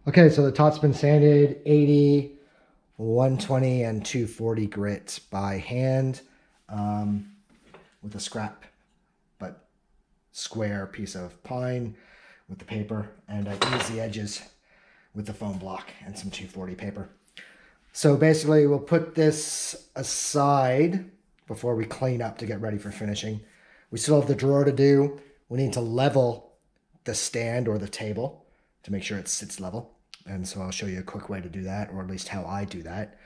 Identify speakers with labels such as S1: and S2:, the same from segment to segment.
S1: Okay, so the top's been sanded 80, 120, and 240 grit by hand um, with a scrap but square piece of pine with the paper, and I ease the edges with the foam block and some 240 paper. So basically we'll put this aside before we clean up to get ready for finishing. We still have the drawer to do. We need to level the stand or the table to make sure it sits level. And so I'll show you a quick way to do that, or at least how I do that.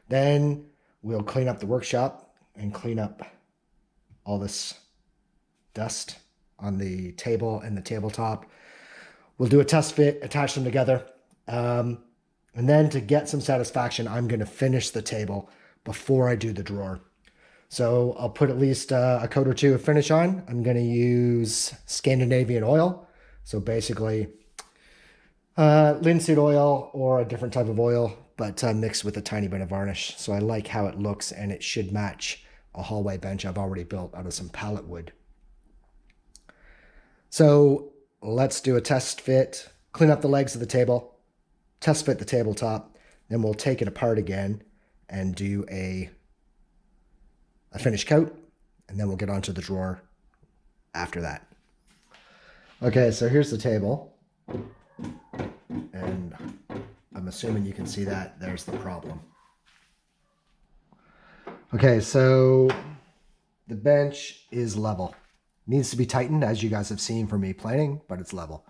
S1: Then we'll clean up the workshop and clean up all this dust on the table and the tabletop. We'll do a test fit, attach them together. And then to get some satisfaction, I'm going to finish the table before I do the drawer. So I'll put at least a coat or two of finish on. I'm going to use Scandinavian oil. So basically linseed oil or a different type of oil, but mixed with a tiny bit of varnish. So I like how it looks, and it should match a hallway bench I've already built out of some pallet wood. So let's do a test fit, clean up the legs of the table, test fit the tabletop, then we'll take it apart again and do a finish coat, and then we'll get onto the drawer after that. Okay, so here's the table, and I'm assuming you can see that there's the problem. Okay, so the bench is level. Needs to be tightened, as you guys have seen from me planing, but it's level.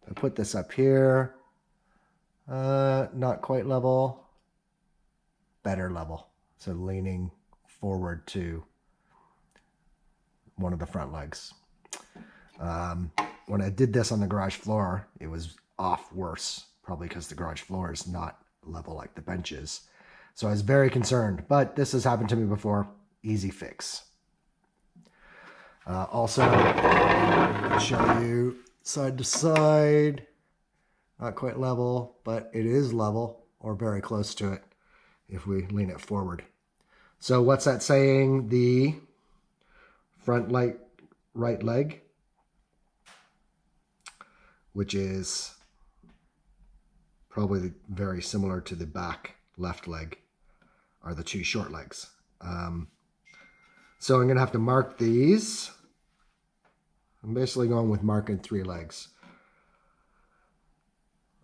S1: I put this up here. Not quite level. Better level. So leaning forward to one of the front legs. When I did this on the garage floor, it was off worse, probably because the garage floor is not level like the bench is. So I was very concerned, but this has happened to me before. Easy fix. Also, I'll show you side to side. Not quite level, but it is level or very close to it if we lean it forward. So what's that saying? The front right leg, which is probably very similar to the back left leg, are the two short legs. So I'm going to have to mark these. I'm basically going with marking 3 legs.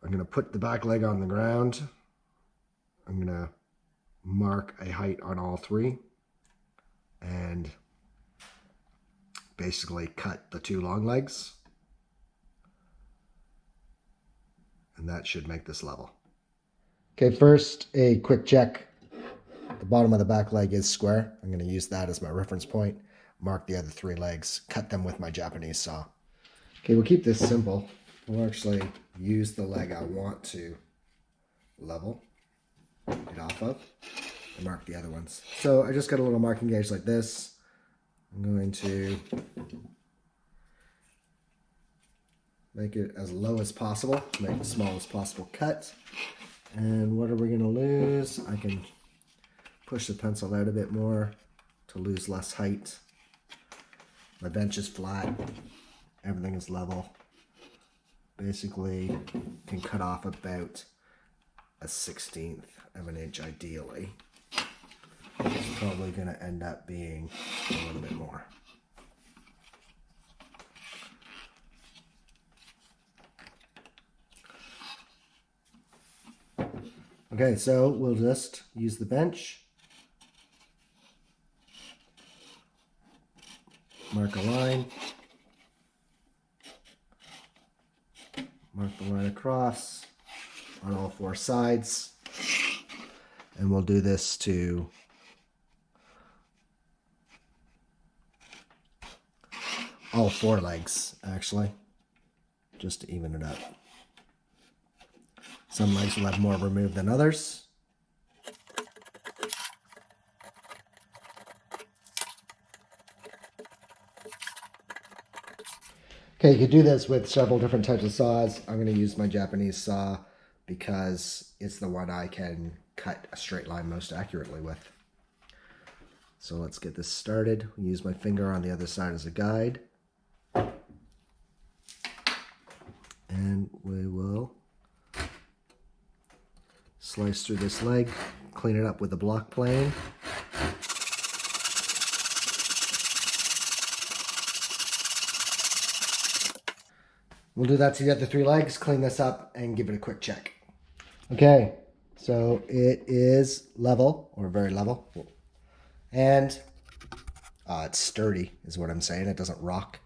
S1: I'm going to put the back leg on the ground. I'm going to mark a height on all 3 and basically cut the 2 long legs. And that should make this level. Okay, first a quick check. The bottom of the back leg is square. I'm going to use that as my reference point. Mark the other 3 legs, cut them with my Japanese saw. Okay, we'll keep this simple. We'll actually use the leg I want to level it off of and mark the other ones. So I just got a little marking gauge like this. I'm going to make it as low as possible, make the smallest possible cut. And what are we going to lose? I can push the pencil out a bit more to lose less height. My bench is flat. Everything is level. Basically, can cut off about a 1/16 of an inch ideally. It's probably going to end up being a little bit more. Okay, so we'll just use the bench. Mark a line. Mark the line across on all 4 sides. And we'll do this to all 4 legs, actually, just to even it up. Some legs will have more removed than others. Okay, you could do this with several different types of saws. I'm going to use my Japanese saw because it's the one I can cut a straight line most accurately with. So let's get this started. We'll use my finger on the other side as a guide. And we will slice through this leg, clean it up with the block plane. We'll do that to the other 3 legs, clean this up, and give it a quick check. Okay, so it is level, or very level. And it's sturdy, is what I'm saying. It doesn't rock,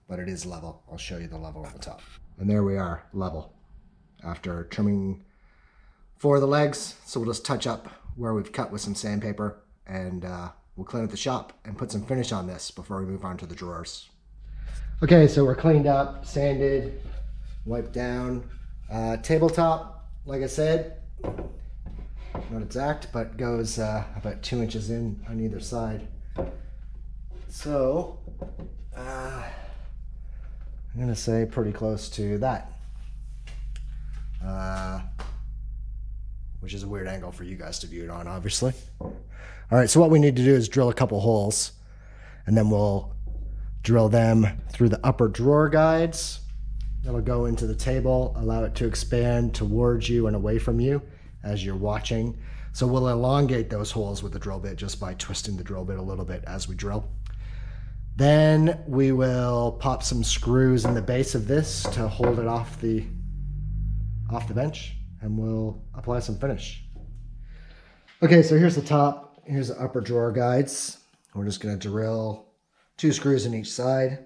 S1: but it is level. I'll show you the level on the top. And there we are, level. After trimming 4 of the legs, so we'll just touch up where we've cut with some sandpaper, and we'll clean up the shop and put some finish on this before we move on to the drawers. Okay, so we're cleaned up, sanded, wiped down. Tabletop, like I said, not exact, but goes about 2 inches in on either side. So, I'm gonna say pretty close to that. Which is a weird angle for you guys to view it on, obviously. All right, so what we need to do is drill a couple holes, and then we'll drill them through the upper drawer guides. That'll go into the table, allow it to expand towards you and away from you as you're watching. So we'll elongate those holes with the drill bit just by twisting the drill bit a little bit as we drill. Then we will pop some screws in the base of this to hold it off the bench, and we'll apply some finish. Okay, so here's the top, here's the upper drawer guides. We're just gonna drill 2 screws in each side.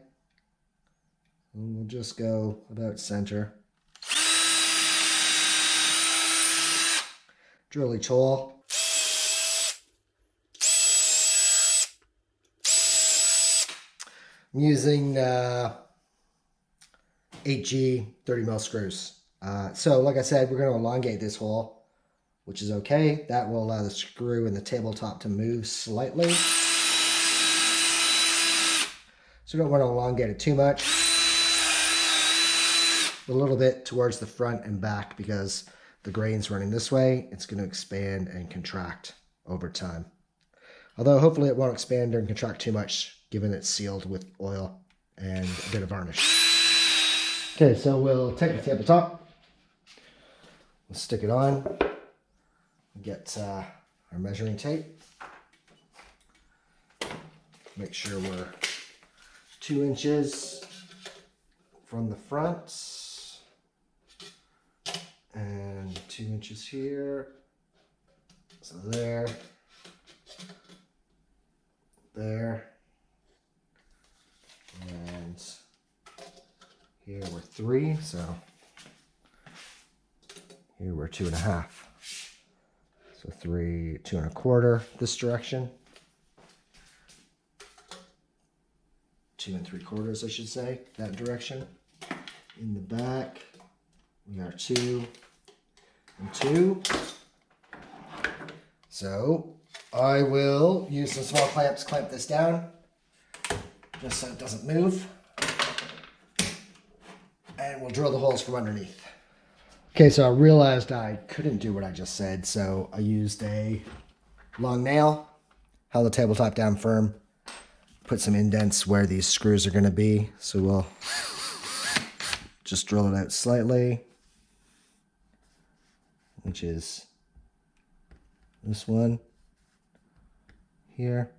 S1: And we'll just go about center. Drill each hole. I'm using 8G 30mm screws. So like I said, we're going to elongate this hole, which is okay. That will allow the screw in the tabletop to move slightly. So we don't want to elongate it too much. A little bit towards the front and back, because the grain's running this way, it's going to expand and contract over time. Although hopefully it won't expand and contract too much, given it's sealed with oil and a bit of varnish. Okay, so we'll take the tabletop, we'll stick it on, get our measuring tape, make sure we're 2 inches from the front, and 2 inches here, so there, and here we're 3, so here we're 2.5, so 3, 2 1/4 this direction, 2 3/4 I should say, that direction. In the back we are 2 and 2. So I will use some small clamps, clamp this down just so it doesn't move, and we'll drill the holes from underneath. Okay, so I realized I couldn't do what I just said, so I used a long nail, held the tabletop down firm, put some indents where these screws are going to be, so we'll just drill it out slightly, which is this one here.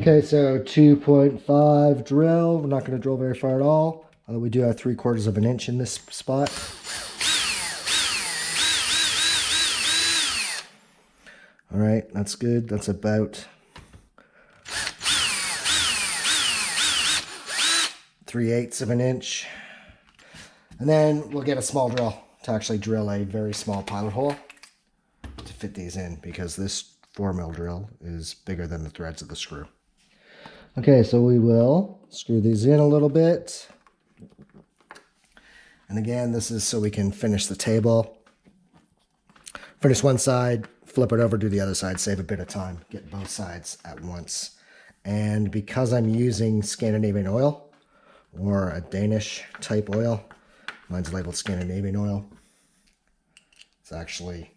S1: Okay, so 2.5 drill. We're not going to drill very far at all, although we do have 3/4 of an inch in this spot. All right, that's good. That's about 3/8 of an inch. And then we'll get a small drill to actually drill a very small pilot hole to fit these in, because this 4mm drill is bigger than the threads of the screw. Okay, so we will screw these in a little bit. And again, this is so we can finish the table. Finish one side, flip it over, do the other side, save a bit of time, get both sides at once. And because I'm using Scandinavian oil, or a Danish type oil, mine's labeled Scandinavian oil, it's actually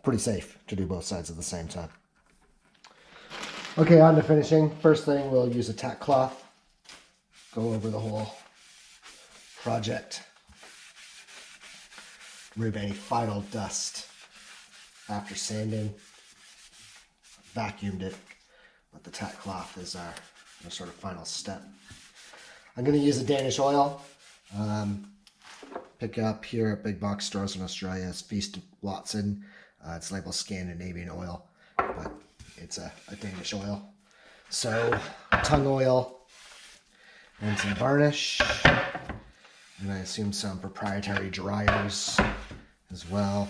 S1: pretty safe to do both sides at the same time. Okay, on to finishing. First thing, we'll use a tack cloth, go over the whole project remove any final dust after sanding. Vacuumed it, but the tack cloth is our sort of final step. I'm going to use a Danish oil. Pick up here at big box stores in Australia. It's Feast Watson. It's labeled Scandinavian oil, but it's a Danish oil. So tongue oil and some varnish, and I assume some proprietary dryers as well.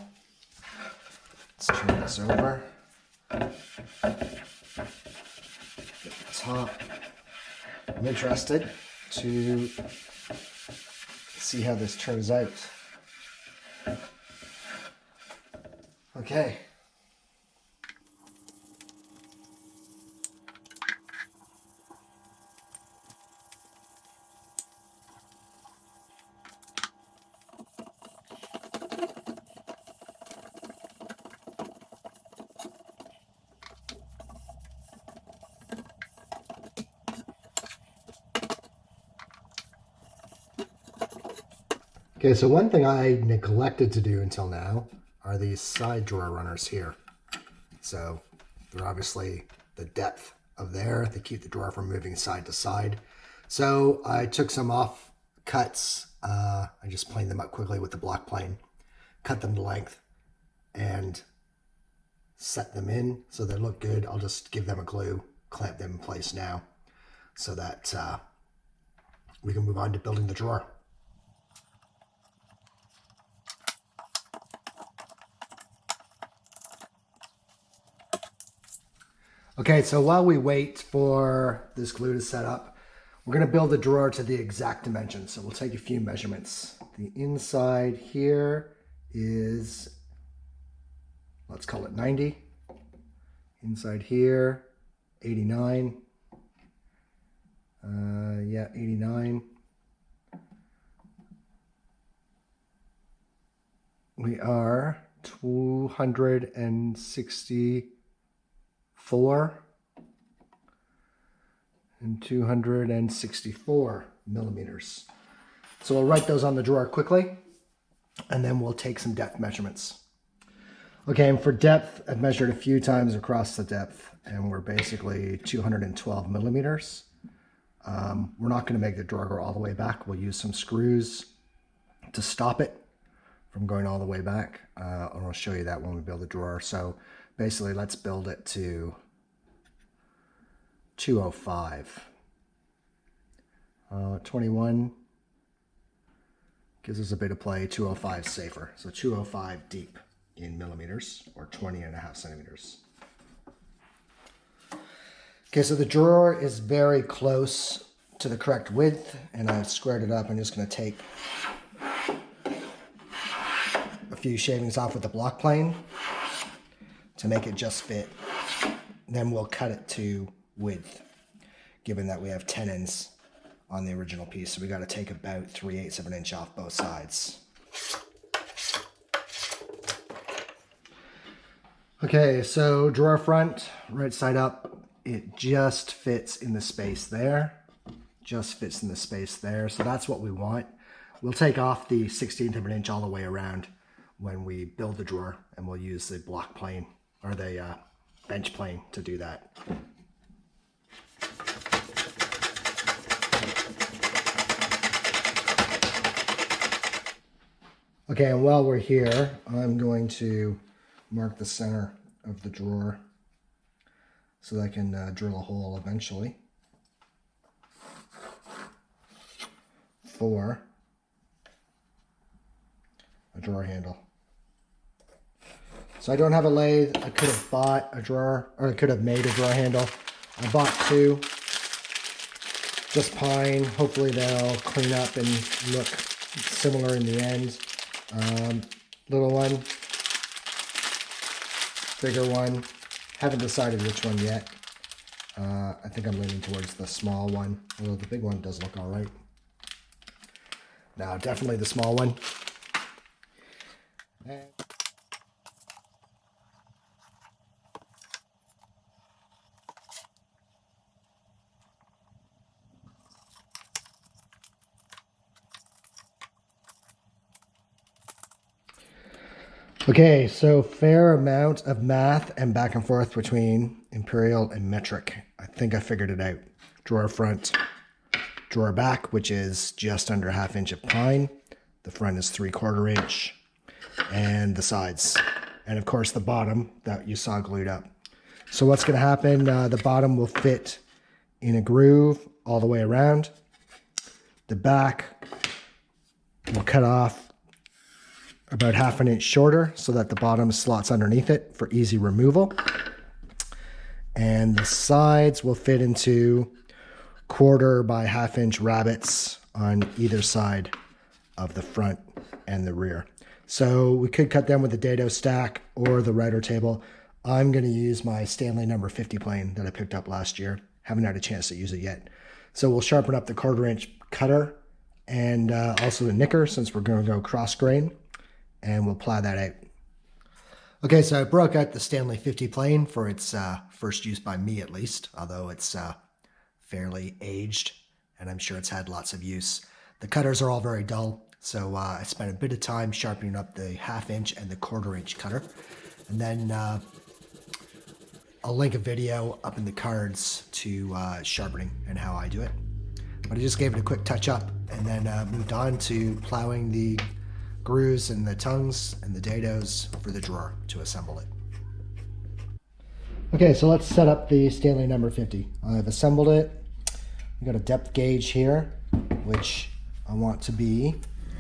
S1: Let's turn this over. Get the top. I'm interested to see how this turns out. Okay. Okay, so one thing I neglected to do until now are these side drawer runners here. So they're obviously the depth of there. They keep the drawer from moving side to side. So I took some off cuts. I just planed them up quickly with the block plane, cut them to length, and set them in so they look good. I'll just give them a glue, clamp them in place now so that we can move on to building the drawer. Okay, so while we wait for this glue to set up, we're going to build the drawer to the exact dimensions. So we'll take a few measurements. The inside here is, let's call it 90. Inside here, 89. 89. We are 264 and 264 millimeters. So we'll write those on the drawer quickly, and then we'll take some depth measurements. Okay, and for depth, I've measured a few times across the depth, and we're basically 212 millimeters. We're not going to make the drawer go all the way back. We'll use some screws to stop it from going all the way back. And I'll show you that when we build the drawer. So basically, let's build it to 205. 21 gives us a bit of play. 205 safer. So 205 deep in millimeters, or 20.5 centimeters. Okay, so the drawer is very close to the correct width, and I've squared it up. I'm just going to take a few shavings off with the block plane to make it just fit. Then we'll cut it to width, given that we have 10 ends on the original piece. So we got to take about 3/8 of an inch off both sides. Okay, so drawer front, right side up, it just fits in the space there. Just fits in the space there. So that's what we want. We'll take off the 1/16 of an inch all the way around when we build the drawer, and we'll use the block plane or the bench plane to do that. Okay, and while we're here, I'm going to mark the center of the drawer so that I can drill a hole eventually for a drawer handle. So I don't have a lathe. I could have bought a drawer, or I could have made a drawer handle. I bought two, just pine. Hopefully they'll clean up and look similar in the end. Little one, bigger one. Haven't decided which one yet. I think I'm leaning towards the small one, although the big one does look all right. Now, definitely the small one. And Okay, so fair amount of math and back and forth between imperial and metric. I think I figured it out. Drawer front, drawer back, which is just under 1/2 inch of pine. The front is 3/4 inch, and the sides. And of course the bottom that you saw glued up. So what's going to happen, the bottom will fit in a groove all the way around. The back will cut off about 1/2 inch shorter so that the bottom slots underneath it for easy removal. And the sides will fit into 1/4 by 1/2 inch rabbets on either side of the front and the rear. So we could cut them with the dado stack or the router table. I'm going to use my Stanley number 50 plane that I picked up last year. Haven't had a chance to use it yet. So we'll sharpen up the 1/4 inch cutter and also the nicker since we're going to go cross grain, and we'll ply that out. Okay, so I broke out the Stanley 50 plane for its first use by me at least, although it's fairly aged and I'm sure it's had lots of use. The cutters are all very dull, so I spent a bit of time sharpening up the 1/2 inch and the 1/4 inch cutter. And then I'll link a video up in the cards to sharpening and how I do it. But I just gave it a quick touch up and then moved on to plowing the grooves and the tongues and the dados for the drawer to assemble it. Okay, so let's set up the Stanley number 50. I've assembled it. We've got a depth gauge here, which I want to be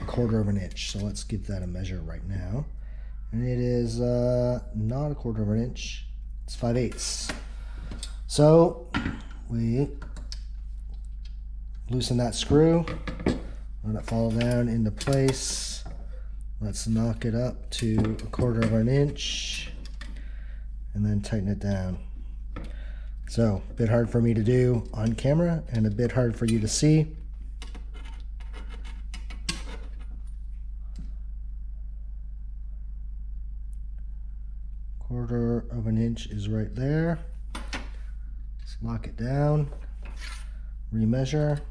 S1: 1/4 inch. So let's give that a measure right now. And it is not 1/4 inch, it's 5/8. So we loosen that screw, let it fall down into place. Let's knock it up to 1/4 inch and then tighten it down. So a bit hard for me to do on camera and a bit hard for you to see. Quarter of an inch is right there. Let's lock it down, remeasure,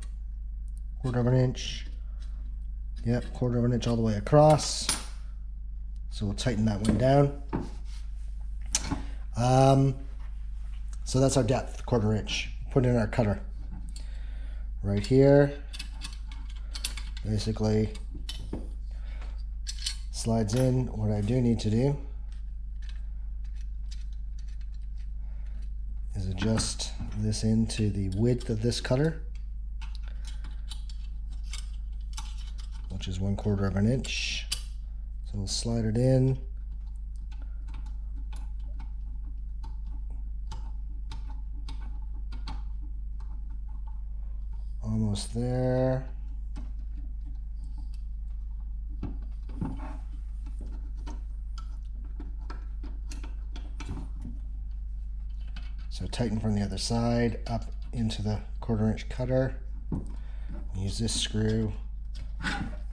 S1: 1/4 inch. Yep, 1/4 inch all the way across. So we'll tighten that one down. So that's our depth, 1/4 inch. Put in our cutter right here. Basically slides in. What I do need to do is adjust this into the width of this cutter, which is 1/4 inch. So we'll slide it in. Almost there. So tighten from the other side up into the 1/4 inch cutter. Use this screw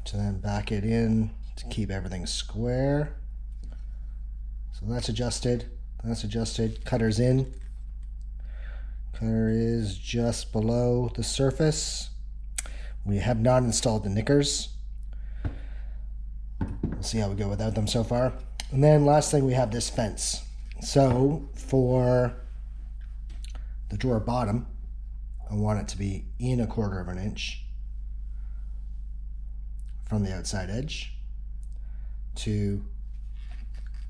S1: to then back it in to keep everything square. So that's adjusted. That's adjusted. Cutter's in. Cutter is just below the surface. We have not installed the nickers. We'll see how we go without them so far. And then last thing, we have this fence. So for the drawer bottom, I want it to be in 1/4 inch from the outside edge to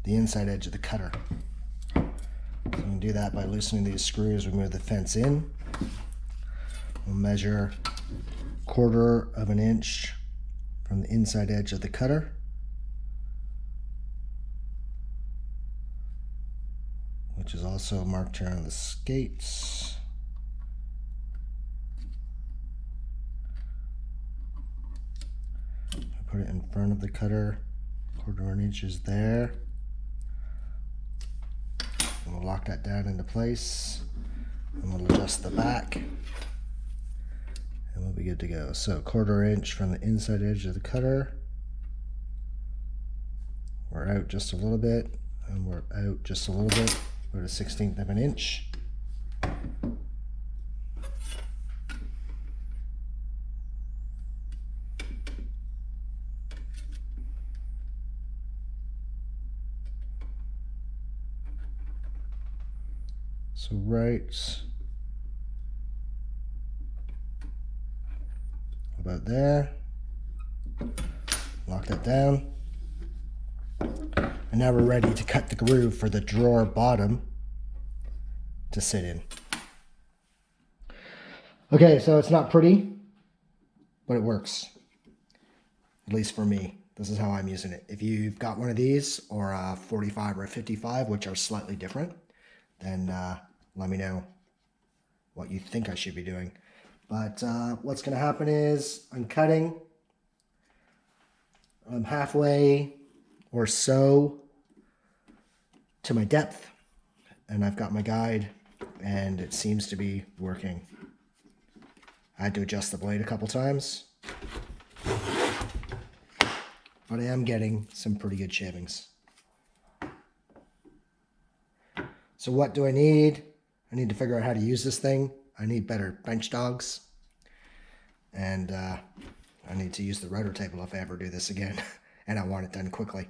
S1: the inside edge of the cutter. So we can do that by loosening these screws. We move the fence in. We'll measure 1/4 inch from the inside edge of the cutter, which is also marked here on the skates. Put it in front of the cutter, 1/4 inch is there. And we'll lock that down into place, and we'll adjust the back, and we'll be good to go. So 1/4 inch from the inside edge of the cutter. We're out just a little bit, and we're out just a little bit, about 1/16 inch. So right about there. Lock that down. And now we're ready to cut the groove for the drawer bottom to sit in. Okay, so it's not pretty, but it works. At least for me. This is how I'm using it. If you've got one of these, or a 45 or a 55, which are slightly different, then let me know what you think I should be doing. But what's going to happen is I'm cutting. I'm halfway or so to my depth, and I've got my guide, and it seems to be working. I had to adjust the blade a couple times, but I am getting some pretty good shavings. So what do I need? I need to figure out how to use this thing. I need better bench dogs, and I need to use the router table if I ever do this again, and I want it done quickly.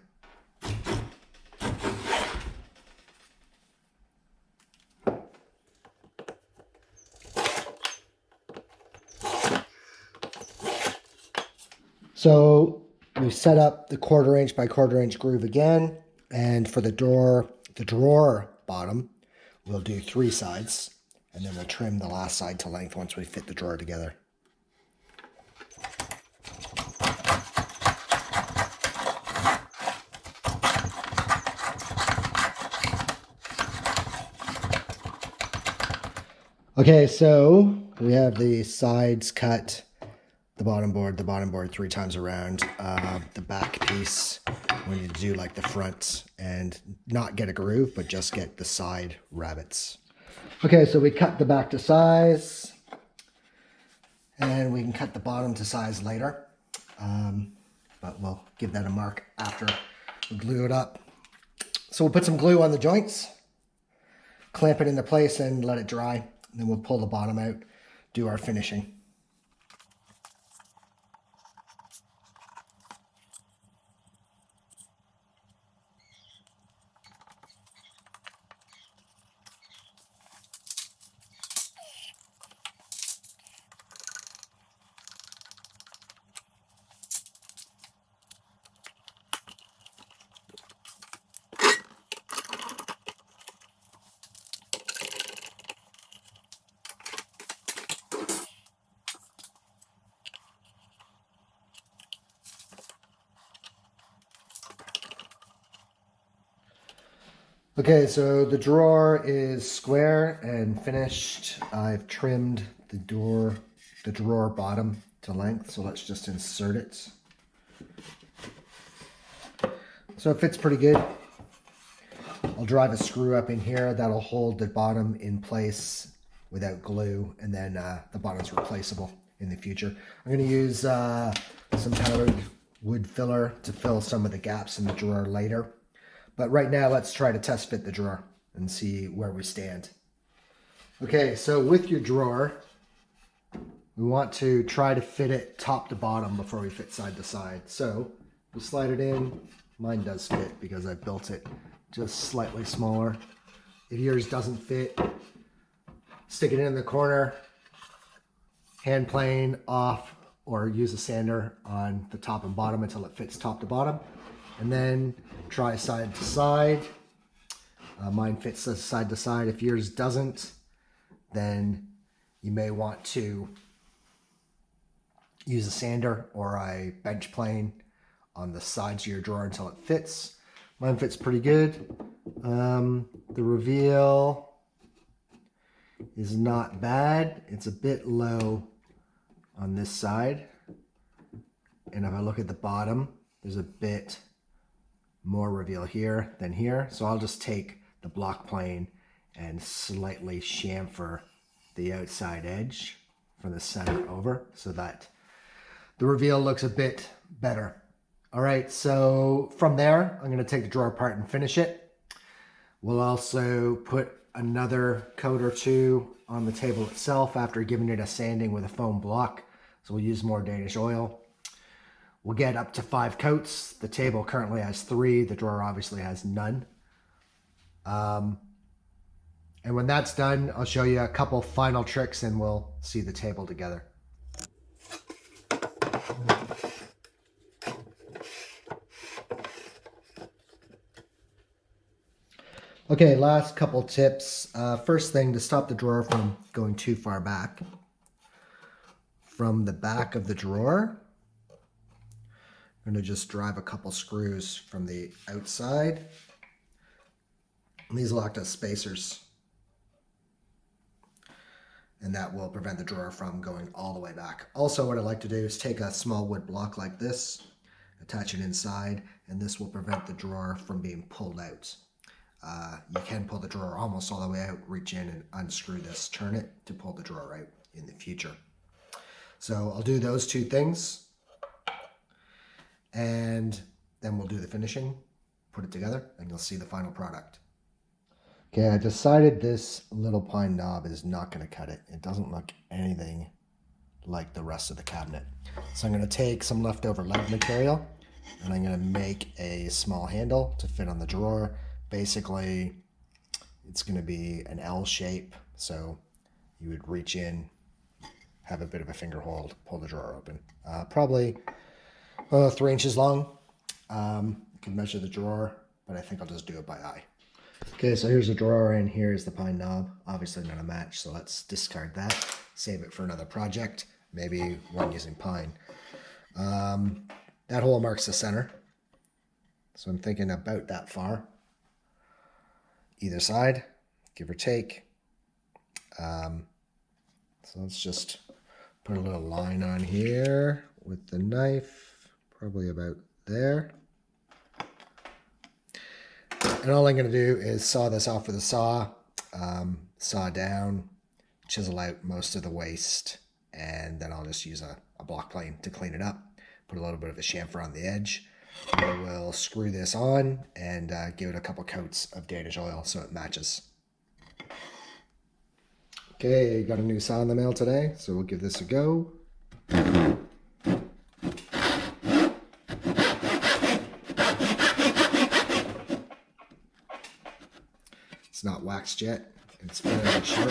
S1: So we set up the 1/4 inch by 1/4 inch groove again, and for the drawer bottom, we'll do 3 sides, and then we'll trim the last side to length once we fit the drawer together. Okay, so we have the sides cut, the bottom board 3 times around. The back piece, we need to do like the front and not get a groove, but just get the side rabbets. Okay, so we cut the back to size, and we can cut the bottom to size later. But we'll give that a mark after we glue it up. So we'll put some glue on the joints, clamp it into place, and let it dry. And then we'll pull the bottom out, do our finishing. Okay, so the drawer is square and finished. I've trimmed the drawer bottom to length, so let's just insert it. So it fits pretty good. I'll drive a screw up in here that'll hold the bottom in place without glue, and then the bottom's replaceable in the future. I'm going to use some powdered wood filler to fill some of the gaps in the drawer later. But right now, let's try to test fit the drawer and see where we stand. Okay, so with your drawer, we want to try to fit it top to bottom before we fit side to side. So we'll slide it in. Mine does fit because I built it just slightly smaller. If yours doesn't fit, stick it in the corner, hand plane off, or use a sander on the top and bottom until it fits top to bottom. And then try side to side. Mine fits side to side. If yours doesn't, then you may want to use a sander or a bench plane on the sides of your drawer until it fits. Mine fits pretty good. The reveal is not bad. It's a bit low on this side. And if I look at the bottom, there's a bit more reveal here than here. So I'll just take the block plane and slightly chamfer the outside edge from the center over so that the reveal looks a bit better. All right, so from there, I'm going to take the drawer apart and finish it. We'll also put another coat or 2 on the table itself after giving it a sanding with a foam block. So we'll use more Danish oil. We'll get up to 5 coats. The table currently has 3. The drawer obviously has none. And And when that's done, I'll show you a couple final tricks and we'll see the table together. Okay, last couple tips. First thing, to stop the drawer from going too far back. From the back of the drawer, I'm going to just drive a couple screws from the outside. And these will act as spacers. And that will prevent the drawer from going all the way back. Also, what I like to do is take a small wood block like this, attach it inside, and this will prevent the drawer from being pulled out. You can pull the drawer almost all the way out, reach in and unscrew this, turn it to pull the drawer out in the future. So I'll do those two things, and then we'll do the finishing, put it together, and you'll see the final product. Okay, I decided this little pine knob is not going to cut it. It doesn't look anything like the rest of the cabinet. So I'm going to take some leftover lead material, and I'm going to make a small handle to fit on the drawer. Basically, it's going to be an L shape, so you would reach in, have a bit of a finger hold, pull the drawer open. Probably 3 inches long. You can measure the drawer, but I think I'll just do it by eye. Okay, so here's the drawer and here's the pine knob. Obviously not a match, so let's discard that. Save it for another project, maybe one using pine. That hole marks the center, so I'm thinking about that far. Either side, give or take. So let's just put a little line on here with the knife, probably about there. And all I'm going to do is saw this off with a saw, saw down, chisel out most of the waste, and then I'll just use a block plane to clean it up. Put a little bit of a chamfer on the edge. I will screw this on and give it a couple coats of Danish oil so it matches. Okay, got a new saw in the mail today, so we'll give this a go. It's not waxed yet. It's fairly sharp.